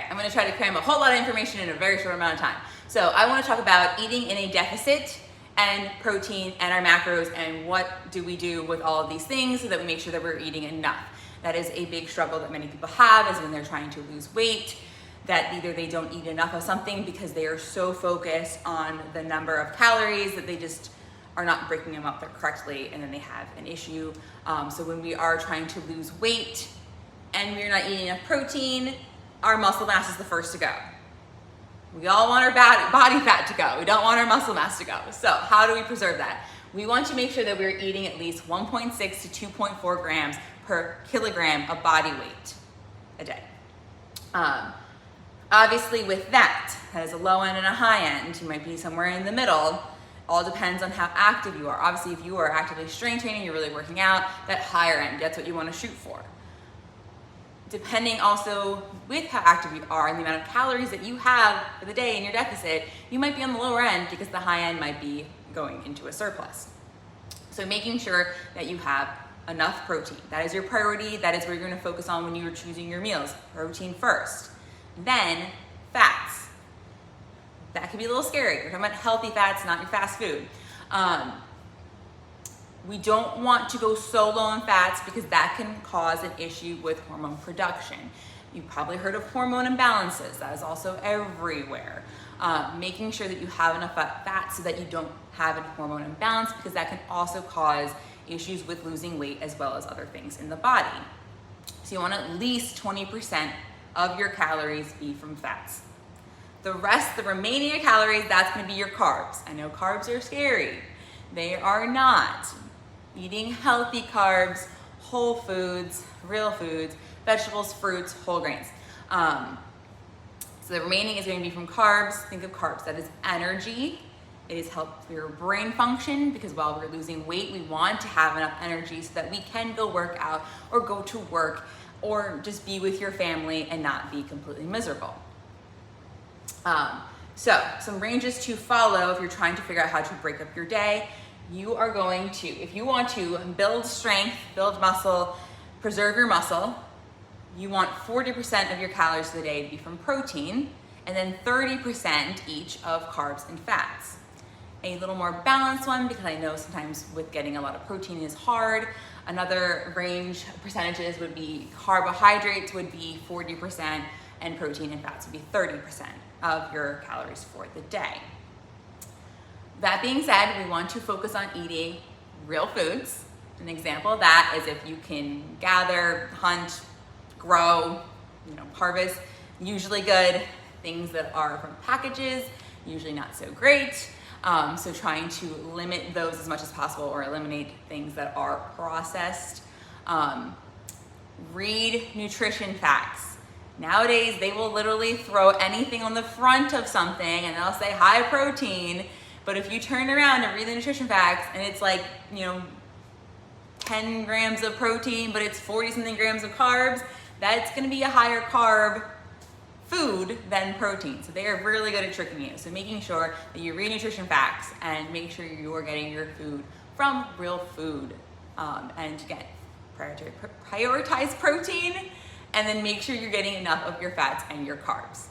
I'm gonna try to cram a whole lot of information in a very short amount of time. So I wanna talk about eating in a deficit and protein and our macros and what do we do with all of these things so that we make sure that we're eating enough. That is a big struggle that many people have, is when they're trying to lose weight, that either they don't eat enough of something because they are so focused on the number of calories that they just are not breaking them up correctly, and then they have an issue. So when we are trying to lose weight and we're not eating enough protein, our muscle mass is the first to go. We all want our body fat to go. We don't want our muscle mass to go. So how do we preserve that? We want to make sure that we're eating at least 1.6 to 2.4 grams per kilogram of body weight a day. Obviously with that is a low end and a high end. You might be somewhere in the middle. All depends on how active you are. Obviously, if you are actively strength training, you're really working out, that higher end, that's what you want to shoot for. Depending also with how active you are and the amount of calories that you have for the day in your deficit, you might be on the lower end because the high end might be going into a surplus. So making sure that you have enough protein. That is your priority. That is where you're going to focus on when you are choosing your meals. Protein first. Then fats. That can be a little scary. We're talking about healthy fats, not your fast food. We don't want to go so low in fats because that can cause an issue with hormone production. You've probably heard of hormone imbalances. That is also everywhere. Making sure that you have enough fat so that you don't have a hormone imbalance, because that can also cause issues with losing weight as well as other things in the body. So you want at least 20% of your calories be from fats. The rest, the remaining calories, that's gonna be your carbs. I know carbs are scary. They are not. Eating healthy carbs, whole foods, real foods, vegetables, fruits, whole grains. So the remaining is going to be from carbs. Think of carbs. That is energy. It is help your brain function, because while we're losing weight, we want to have enough energy so that we can go work out or go to work or just be with your family and not be completely miserable. So some ranges to follow if you're trying to figure out how to break up your day. You are going to, if you want to build strength, build muscle, preserve your muscle, you want 40% of your calories of the day to be from protein, and then 30% each of carbs and fats. A little more balanced one, because I know sometimes with getting a lot of protein is hard. Another range of percentages would be carbohydrates would be 40%, and protein and fats would be 30% of your calories for the day. That being said, we want to focus on eating real foods. An example of that is if you can gather, hunt, grow, harvest, usually good. Things that are from packages, usually not so great. So trying to limit those as much as possible, or eliminate things that are processed. Read nutrition facts. Nowadays, they will literally throw anything on the front of something and they'll say high protein. But if you turn around and read the nutrition facts and it's like, 10 grams of protein, but it's 40 something grams of carbs, that's gonna be a higher carb food than protein. So they are really good at tricking you. So making sure that you read nutrition facts and make sure you are getting your food from real food. And again, prioritize protein, and then make sure you're getting enough of your fats and your carbs.